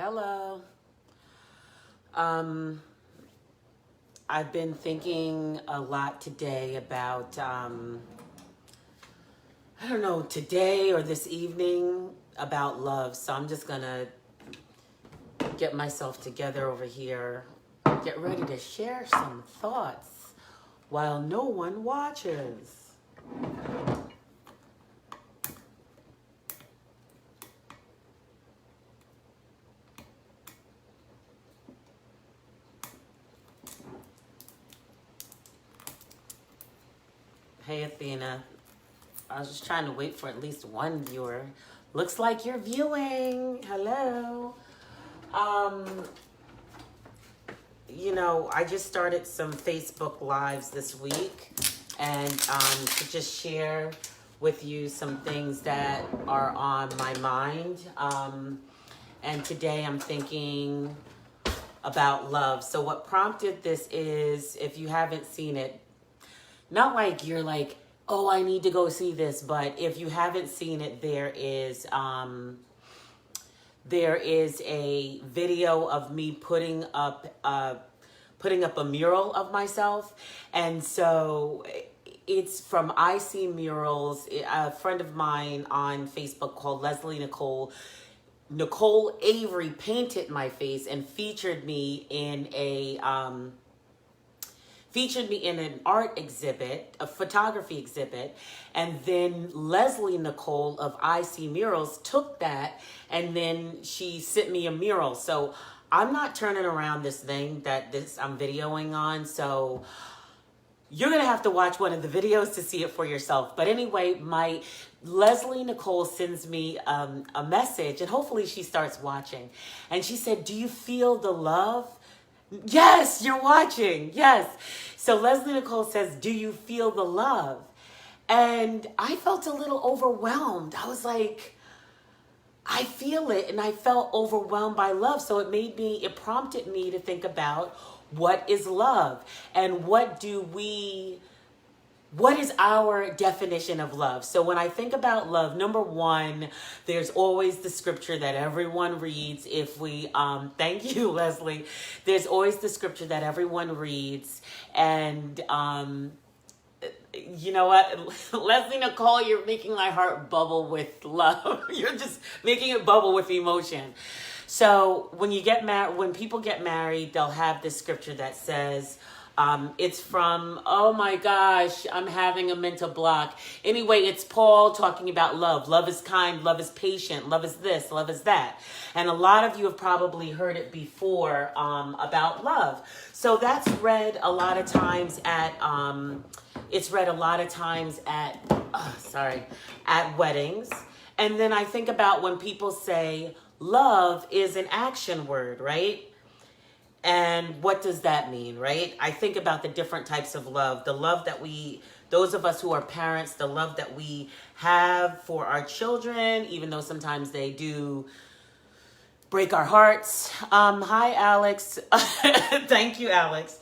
Hello. I've been thinking a lot today about, I don't know, today or this evening about love. So I'm just going to get myself together over here, get ready to share some thoughts while no one watches. Hey, Athena. I was just trying to wait for at least one viewer. Looks like you're viewing. Hello. I just started some Facebook Lives this week and to just share with you some things that are on my mind. And today I'm thinking about love. So what prompted this is, if you haven't seen it, not like you're like, oh, I need to go see this, but if you haven't seen it, there is a video of me putting up a mural of myself. And so it's from I See Murals. A friend of mine on Facebook called Leslie Nicole Avery painted my face and featured me in an art exhibit, a photography exhibit. And then Leslie Nicole of I See Murals took that and then she sent me a mural. So I'm not turning around this thing that I'm videoing on. So you're going to have to watch one of the videos to see it for yourself. But anyway, my Leslie Nicole sends me a message, and hopefully she starts watching. And she said, do you feel the love? Yes, you're watching. Yes. So Leslie Nicole says, do you feel the love? And I felt a little overwhelmed. I was like, I feel it. And I felt overwhelmed by love. So it prompted me to think about what is love and what is our definition of love? So when I think about love, number one, there's always the scripture that everyone reads. Thank you, Leslie. There's always the scripture that everyone reads. And you know what? Leslie Nicole, you're making my heart bubble with love. You're just making it bubble with emotion. So when people get married, they'll have this scripture that says, it's from, oh my gosh, I'm having a mental block. Anyway, it's Paul talking about love. Love is kind, love is patient, love is this, love is that. And a lot of you have probably heard it before about love. So that's read a lot of times at weddings. And then I think about when people say love is an action word, right? And what does that mean, right? I think about the different types of love. The love that those of us who are parents, the love that we have for our children, even though sometimes they do break our hearts. Hi, Alex. Thank you, Alex.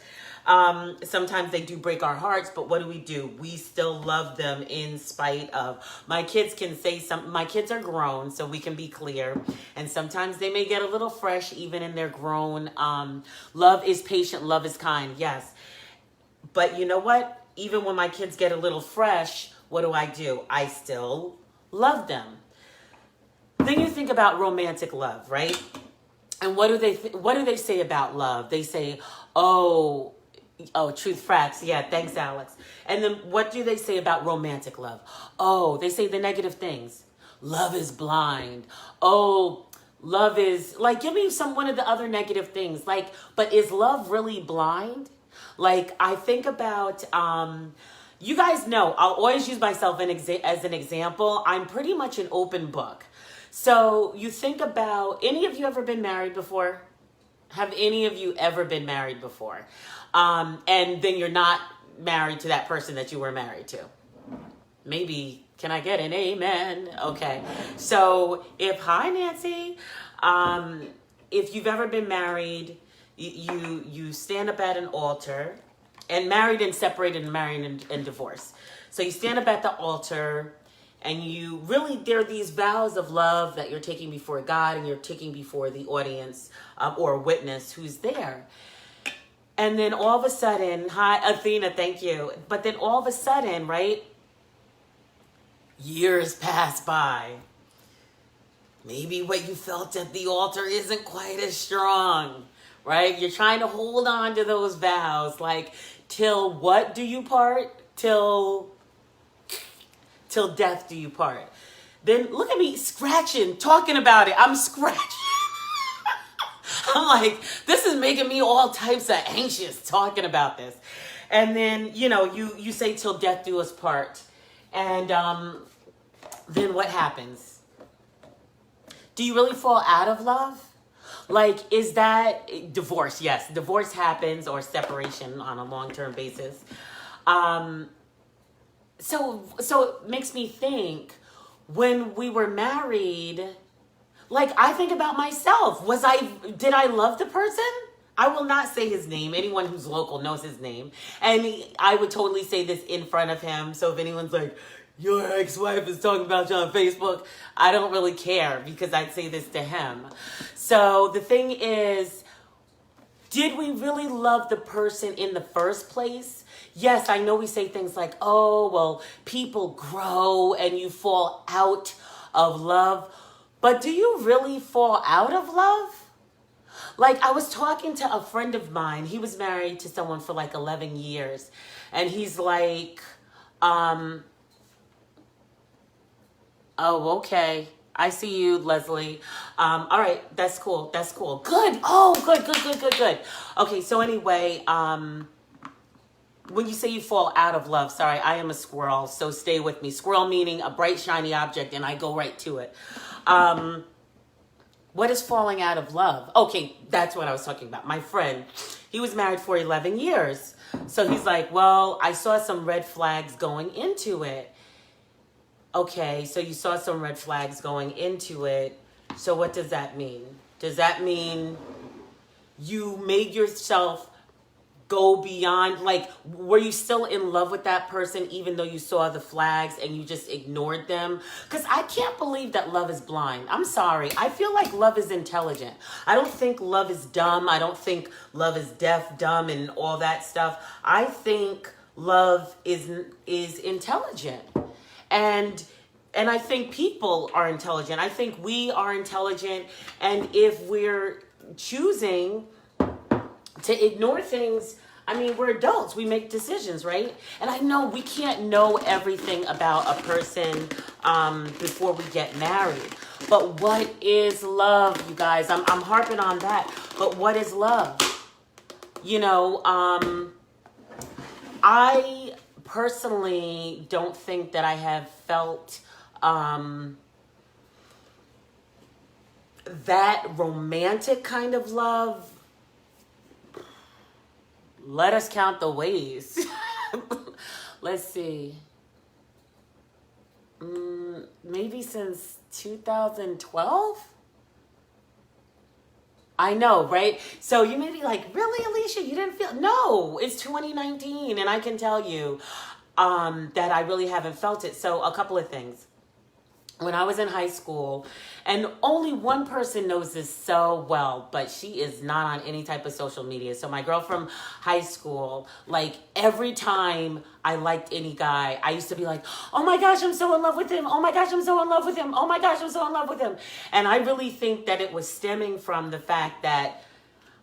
Sometimes they do break our hearts, but what do? We still love them in spite of. My kids can say something. My kids are grown, so we can be clear. And sometimes they may get a little fresh, even in their grown. Love is patient. Love is kind. Yes. But you know what? Even when my kids get a little fresh, what do? I still love them. Then you think about romantic love, right? And what do they say about love? They say, oh, truth facts. Yeah, thanks, Alex. And then what do they say about romantic love? Oh, they say the negative things. Love is blind. Oh, love is like, give me one of the other negative things. Like, but is love really blind? Like, I think about, you guys know, I'll always use myself as an example. I'm pretty much an open book. So you think about, any of you ever been married before? Have any of you ever been married before? And then you're not married to that person that you were married to. Maybe, can I get an amen? Okay. So hi, Nancy. If you've ever been married, you stand up at an altar, and married and separated and married and divorced. So you stand up at the altar And you really, there are these vows of love that you're taking before God and you're taking before the audience or witness who's there. And then all of a sudden, hi, Athena, thank you. But then all of a sudden, right, years pass by. Maybe what you felt at the altar isn't quite as strong, right? You're trying to hold on to those vows, like, till what do you part? Till death do you part. Then look at me scratching, talking about it. I'm scratching. I'm like, this is making me all types of anxious talking about this. And then, you say till death do us part. And then what happens? Do you really fall out of love? Like, is that divorce? Yes, divorce happens, or separation on a long-term basis. So it makes me think, when we were married, like, I think about myself. Did I love the person? I will not say his name. Anyone who's local knows his name. And I would totally say this in front of him. So if anyone's like, your ex-wife is talking about you on Facebook, I don't really care, because I'd say this to him. So the thing is, did we really love the person in the first place? Yes, I know we say things like, oh, well, people grow and you fall out of love. But do you really fall out of love? Like, I was talking to a friend of mine. He was married to someone for like 11 years. And he's like, oh, okay. I see you, Leslie. All right, that's cool. That's cool. Good. Oh, good. Okay, so anyway, when you say you fall out of love, sorry, I am a squirrel, so stay with me. Squirrel meaning a bright, shiny object, and I go right to it. What is falling out of love? Okay, that's what I was talking about. My friend, he was married for 11 years. So he's like, well, I saw some red flags going into it. Okay, so you saw some red flags going into it. So what does that mean? Does that mean you made yourself go beyond, like, were you still in love with that person even though you saw the flags and you just ignored them? Because I can't believe that love is blind. I'm sorry. I feel like love is intelligent. I don't think love is dumb. I don't think love is deaf, dumb, and all that stuff. I think love is intelligent. And I think people are intelligent. I think we are intelligent. And if we're choosing to ignore things, I mean, we're adults. We make decisions, right? And I know we can't know everything about a person before we get married. But what is love, you guys? I'm harping on that. But what is love? I personally don't think that I have felt that romantic kind of love. Let us count the ways. Let's see. Maybe since 2012? I know, right? So you may be like, really, Alicia? You didn't feel... No, it's 2019, and I can tell you that I really haven't felt it. So a couple of things. When I was in high school, and only one person knows this so well, but she is not on any type of social media. So my girl from high school, like, every time I liked any guy, I used to be like, oh my gosh, I'm so in love with him. Oh my gosh, I'm so in love with him. Oh my gosh, I'm so in love with him. And I really think that it was stemming from the fact that,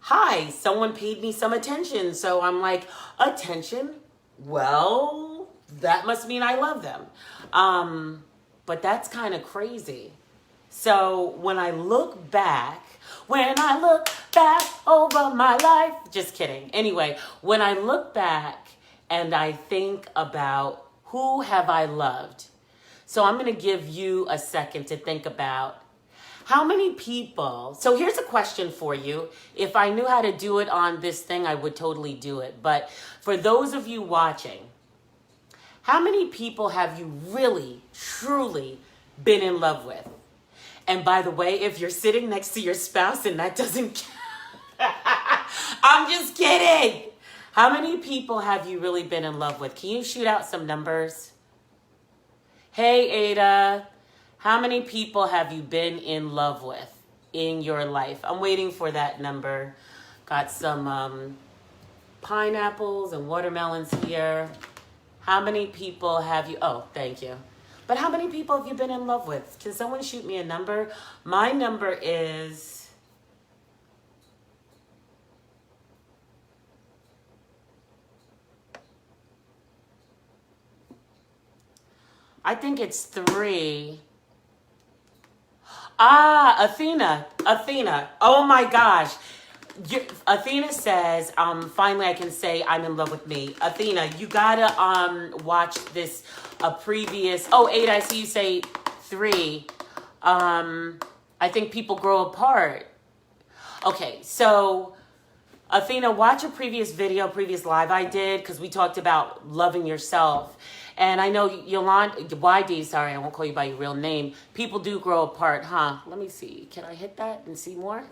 hi, someone paid me some attention. So I'm like, attention? Well, that must mean I love them. But that's kind of crazy. So when I look back over my life, just kidding. Anyway, when I look back and I think about who have I loved, so I'm going to give you a second to think about how many people. So here's a question for you. If I knew how to do it on this thing, I would totally do it. But for those of you watching, how many people have you really, truly been in love with? And by the way, if you're sitting next to your spouse and that doesn't I'm just kidding. How many people have you really been in love with? Can you shoot out some numbers? Hey, Ada. How many people have you been in love with in your life? I'm waiting for that number. Got some pineapples and watermelons here. How many people have you? Oh, thank you. But how many people have you been in love with? Can someone shoot me a number? My number is... I think it's 3. Athena. Oh my gosh. Athena says, finally I can say I'm in love with me. Athena, you gotta watch this previous. Oh, 8, I see you say 3. I think people grow apart. Okay, so Athena, watch a previous video, previous live I did, because we talked about loving yourself. And I know Yolanda, YD, sorry, I won't call you by your real name. People do grow apart, huh? Let me see. Can I hit that and see more?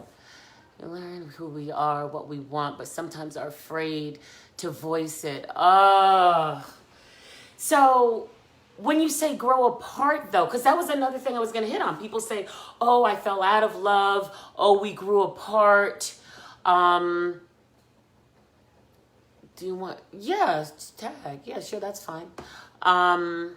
We learn who we are, what we want, but sometimes are afraid to voice it. So when you say grow apart, though, because that was another thing I was going to hit on. People say, oh, I fell out of love. Oh, we grew apart. Do you want... Yeah, tag. Yeah, sure, that's fine. I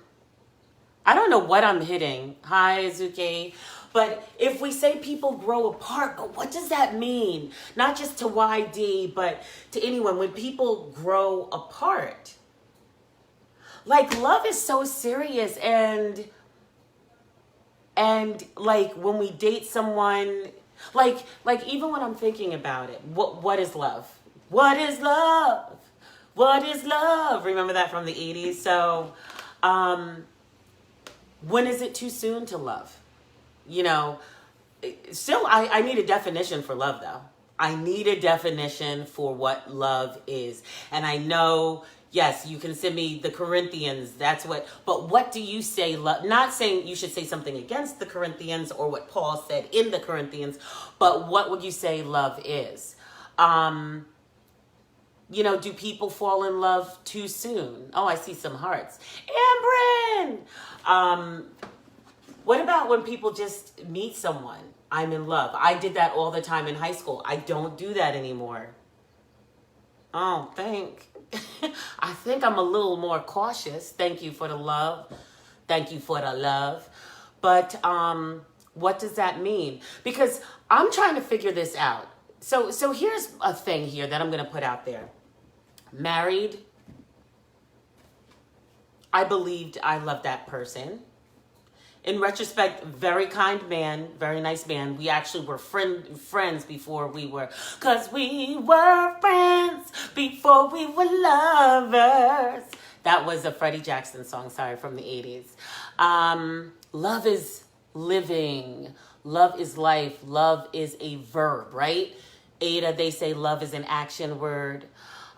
don't know what I'm hitting. Hi, Zuki. But if we say people grow apart, but what does that mean? Not just to YD, but to anyone. When people grow apart, like love is so serious, and like when we date someone, like even when I'm thinking about it, what is love? What is love? What is love? Remember that from the 80s? So, when is it too soon to love? You know, still, I need a definition for love, though. I need a definition for what love is. And I know, yes, you can send me the Corinthians. That's what, but what do you say love? Not saying you should say something against the Corinthians or what Paul said in the Corinthians, but what would you say love is? You know, do people fall in love too soon? Oh, I see some hearts. Ambrin! What about when people just meet someone? I'm in love. I did that all the time in high school. I don't do that anymore. Oh, I think I'm a little more cautious. Thank you for the love. Thank you for the love. But what does that mean? Because I'm trying to figure this out. So here's a thing here that I'm going to put out there. Married, I believed I loved that person. In retrospect, very kind man, very nice man. We actually were friends before we were, because we were friends before we were lovers. That was a Freddie Jackson song, sorry, from the 80s. Love is living. Love is life. Love is a verb, right? Ada, they say love is an action word.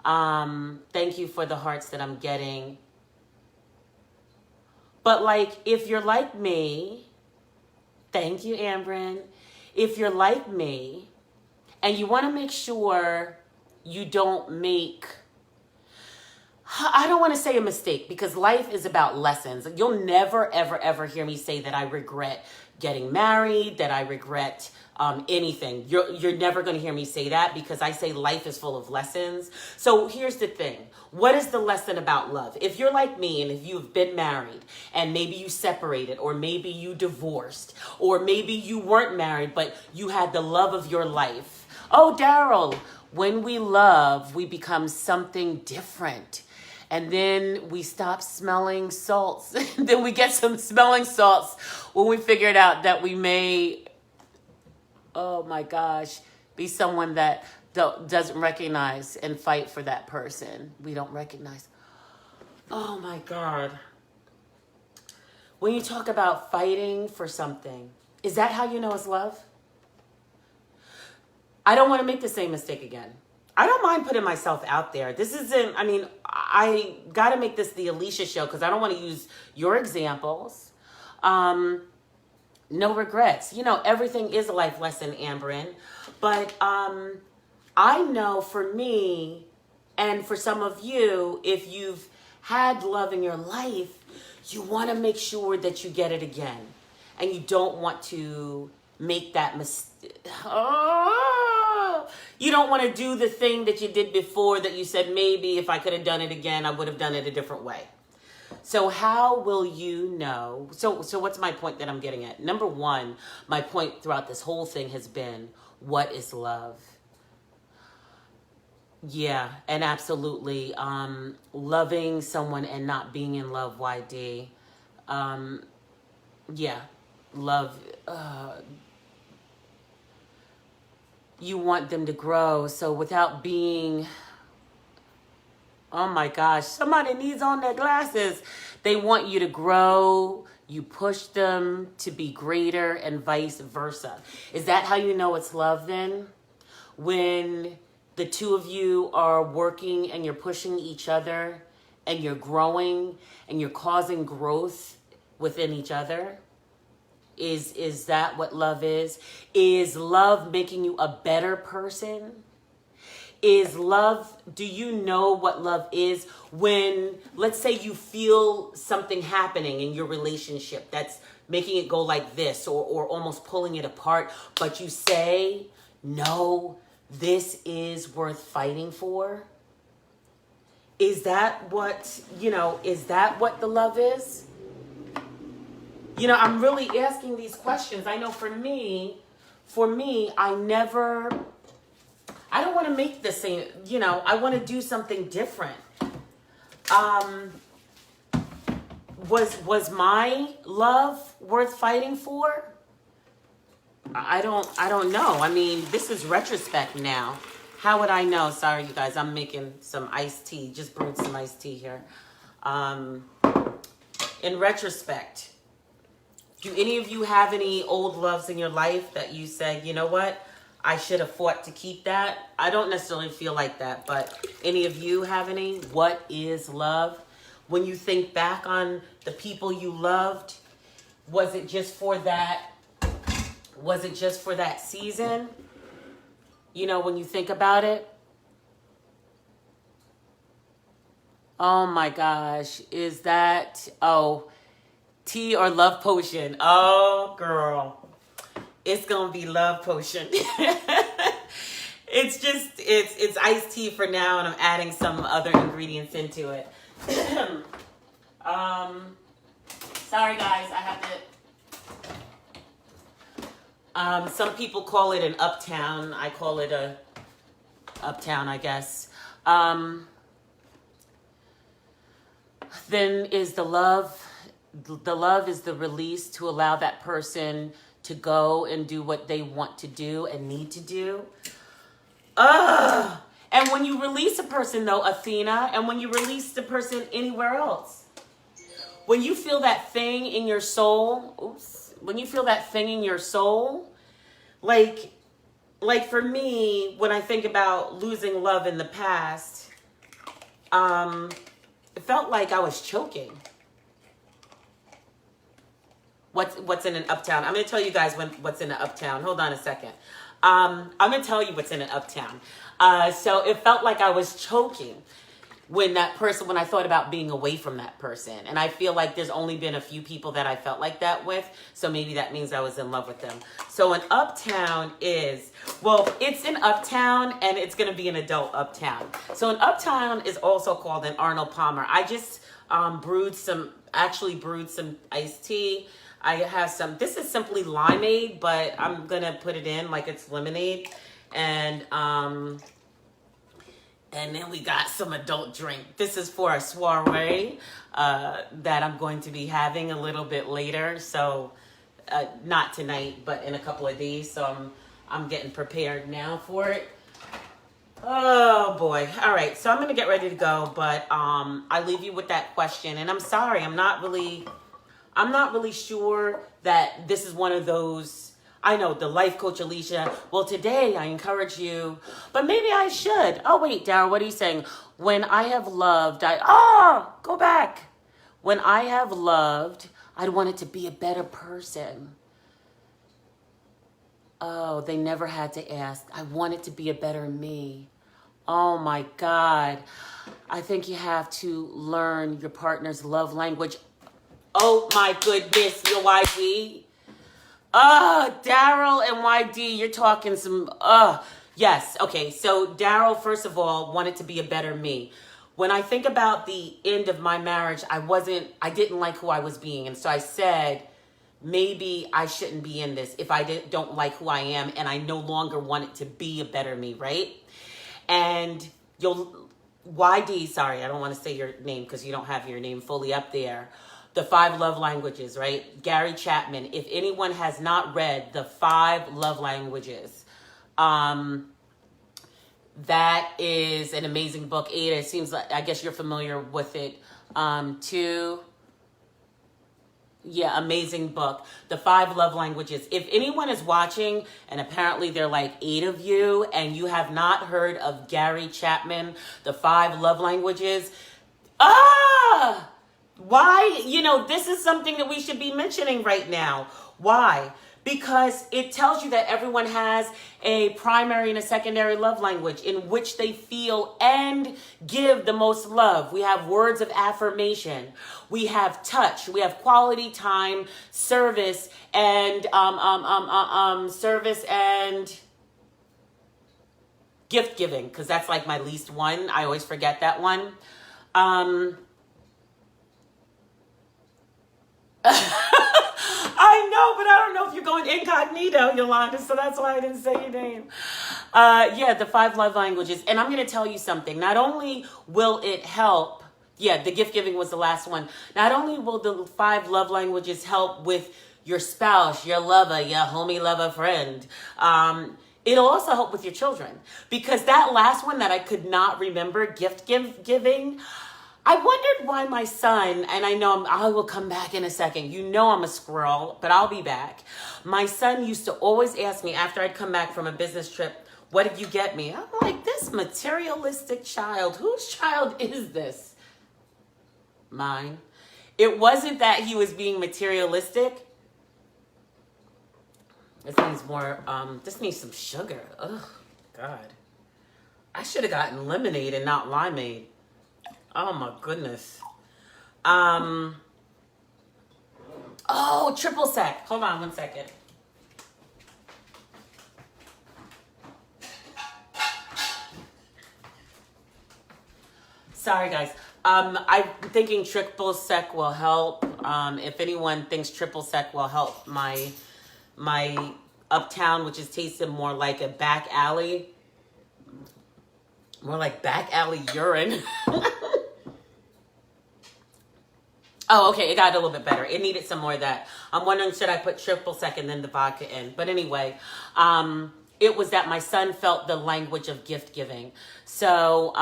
Thank you for the hearts that I'm getting. But like, if you're like me, thank you, Ambrin. If you're like me and you want to make sure you don't make, I don't want to say a mistake, because life is about lessons. You'll never, ever, ever hear me say that I regret getting married, that I regret anything. You're never going to hear me say that, because I say life is full of lessons. So here's the thing. What is the lesson about love? If you're like me and if you've been married and maybe you separated, or maybe you divorced, or maybe you weren't married, but you had the love of your life. Oh, Daryl, when we love, we become something different. And then we stop smelling salts. Then we get some smelling salts when we figured out that we may, oh my gosh, be someone that doesn't recognize and fight for that person. We don't recognize. Oh my God. When you talk about fighting for something, is that how you know it's love? I don't want to make the same mistake again. I don't mind putting myself out there. This isn't, I mean, I got to make this the Alicia show because I don't want to use your examples. No regrets. You know, everything is a life lesson, Ambrin. But I know for me and for some of you, if you've had love in your life, you want to make sure that you get it again. And you don't want to make that mistake. Oh, you don't want to do the thing that you did before that you said, maybe if I could have done it again, I would have done it a different way. So how will you know? So what's my point that I'm getting at? Number one, my point throughout this whole thing has been, what is love? Yeah, and absolutely. Loving someone and not being in love, YD. Yeah, love. You want them to grow. So without being, oh my gosh, somebody needs on their glasses. They want you to grow. You push them to be greater and vice versa. Is that how you know it's love then? When the two of you are working and you're pushing each other and you're growing and you're causing growth within each other? Is that what love is? Is love making you a better person? Is love, do you know what love is when, let's say you feel something happening in your relationship that's making it go like this or almost pulling it apart, but you say, no, this is worth fighting for? Is that what, is that what the love is? I'm really asking these questions. I know for me, I don't want to make the same, I want to do something different. Was my love worth fighting for? I don't know. I mean, this is retrospect now. How would I know? Sorry, you guys, I'm making some iced tea. Just brewed some iced tea here. In retrospect, do any of you have any old loves in your life that you say, you know what? I should have fought to keep that? I don't necessarily feel like that, but any of you have any? What is love? When you think back on the people you loved, was it just for that season? When you think about it? Oh my gosh, is that, tea or love potion? Oh, girl. It's going to be love potion. It's iced tea for now, and I'm adding some other ingredients into it. Sorry, guys. I have to... some people call it an uptown. I call it a uptown, I guess. Then is the love is the release to allow that person to go and do what they want to do and need to do. And when you release a person, though, Athena, and when you release the person anywhere else, when you feel that thing in your soul, like for me, when I think about losing love in the past, it felt like I was choking. What's in an uptown? I'm going to tell you guys what's in an uptown. Hold on a second. I'm going to tell you what's in an uptown. So it felt like I was choking when I thought about being away from that person. And I feel like there's only been a few people that I felt like that with. So maybe that means I was in love with them. So an uptown it's an uptown and it's going to be an adult uptown. So an uptown is also called an Arnold Palmer. I just brewed some iced tea. I have some, this is simply limeade, but I'm going to put it in like it's lemonade. And then we got some adult drink. This is for a soiree that I'm going to be having a little bit later. So not tonight, but in a couple of days. So I'm getting prepared now for it. Oh boy. All right. So I'm going to get ready to go, but I leave you with that question. And I'm sorry, I'm not really sure that this is one of those. I know, the life coach Alicia. Well, today I encourage you, but maybe I should. Oh, wait, Darryl, what are you saying? When I have loved, go back. When I have loved, I'd want it to be a better person. Oh, they never had to ask. I want it to be a better me. Oh my God. I think you have to learn your partner's love language. Oh my goodness, your YG. Daryl and YD, you're talking some, yes. Okay, so Daryl, first of all, wanted to be a better me. When I think about the end of my marriage, I didn't like who I was being. And so I said, maybe I shouldn't be in this if don't like who I am and I no longer want it to be a better me, right? And YD, sorry, I don't want to say your name because you don't have your name fully up there. The 5 love languages, right? Gary Chapman. If anyone has not read the 5 love languages, that is an amazing book. Ada, it seems like, I guess you're familiar with it. 2, yeah, amazing book. The 5 love languages. If anyone is watching, and apparently there are like 8 of you, and you have not heard of Gary Chapman, the 5 love languages, why? This is something that we should be mentioning right now. Why? Because it tells you that everyone has a primary and a secondary love language in which they feel and give the most love. We have words of affirmation. We have touch. We have quality time, service, and service and gift giving, because that's like my least one. I always forget that one. I know, but I don't know if you're going incognito, Yolanda, so that's why I didn't say your name. Yeah, the 5 love languages. And I'm going to tell you something. Not only will it help, the gift giving was the last one. Not only will the 5 love languages help with your spouse, your lover, your homie, lover, friend, it'll also help with your children. Because that last one that I could not remember, giving, I wondered why my son, and I will come back in a second. I'm a squirrel, but I'll be back. My son used to always ask me after I'd come back from a business trip, what did you get me? I'm like, this materialistic child. Whose child is this? Mine. It wasn't that he was being materialistic. This needs more, this needs some sugar. Oh, God. I should have gotten lemonade and not limeade. Oh my goodness. Triple sec. Hold on one second. Sorry guys. I'm thinking triple sec will help. If anyone thinks triple sec will help my uptown, which is tasting more like a back alley. More like back alley urine. Oh, okay, it got a little bit better. It needed some more of that. I'm wondering, should I put triple sec and then the vodka in? But anyway, it was that my son felt the language of gift giving. So,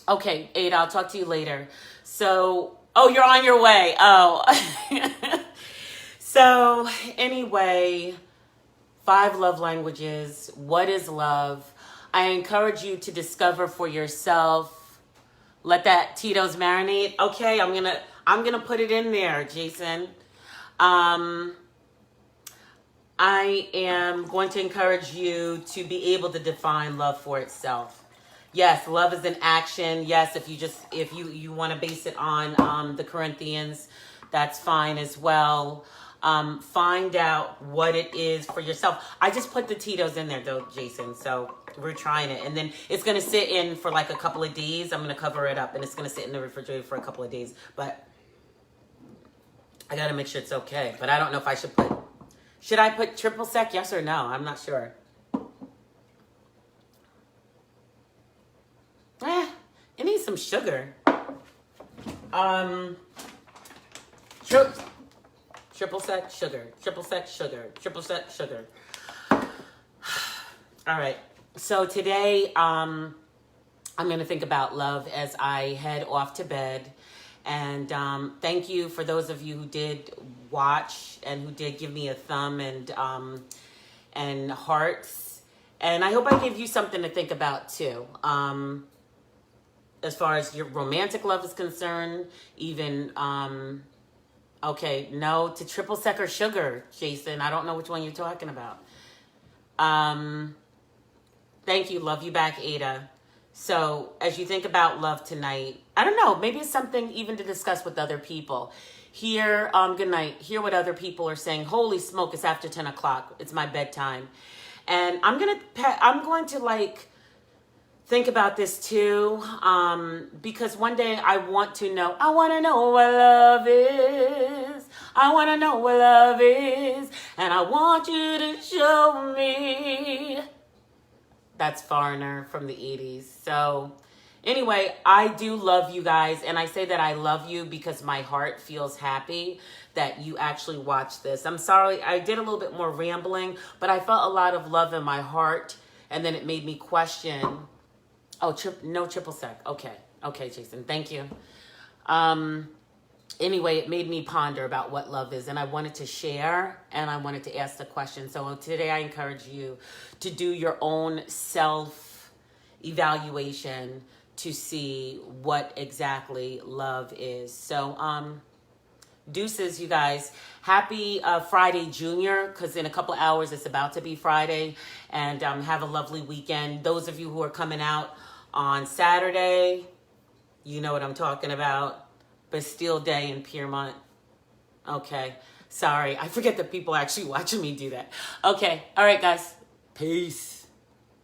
okay, Ada, I'll talk to you later. So, you're on your way. So, anyway, 5 love languages. What is love? I encourage you to discover for yourself. Let that Tito's marinate. Okay, I'm gonna put it in there, Jason. I am going to encourage you to be able to define love for itself. Yes, love is an action. Yes, if you want to base it on the Corinthians, that's fine as well. Find out what it is for yourself. I just put the Tito's in there though, Jason. So we're trying it. And then it's going to sit in for like a couple of days. I'm going to cover it up and it's going to sit in the refrigerator for a couple of days. But I got to make sure it's okay. But I don't know if I should I put triple sec? Yes or no? I'm not sure. It needs some sugar. Triple sec sugar, triple sec sugar, triple sec sugar. All right. So today, I'm going to think about love as I head off to bed. And thank you for those of you who did watch and who did give me a thumb and hearts. And I hope I gave you something to think about too. As far as your romantic love is concerned, even, okay, no to triple sec or sugar, Jason. I don't know which one you're talking about. Thank you. Love you back, Ada. So as you think about love tonight, I don't know, maybe it's something even to discuss with other people. Hear, good night. Hear what other people are saying. Holy smoke, it's after 10 o'clock. It's my bedtime. And I'm going to like think about this too, because one day I want to know what love is. I want to know what love is. And I want you to show me. That's Foreigner from the 80s. So anyway, I do love you guys. And I say that I love you because my heart feels happy that you actually watched this. I'm sorry, I did a little bit more rambling, but I felt a lot of love in my heart. And then it made me question. Oh, no triple sec. Okay. Okay, Jason. Thank you. Anyway, it made me ponder about what love is, and I wanted to share and I wanted to ask the question. So today I encourage you to do your own self evaluation to see what exactly love is. So, deuces, you guys. Happy Friday, Junior, because in a couple hours it's about to be Friday. And have a lovely weekend. Those of you who are coming out on Saturday, you know what I'm talking about. Bastille Day in Piermont. Okay. Sorry. I forget that people are actually watching me do that. Okay. All right, guys. Peace.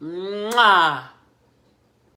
Mwah.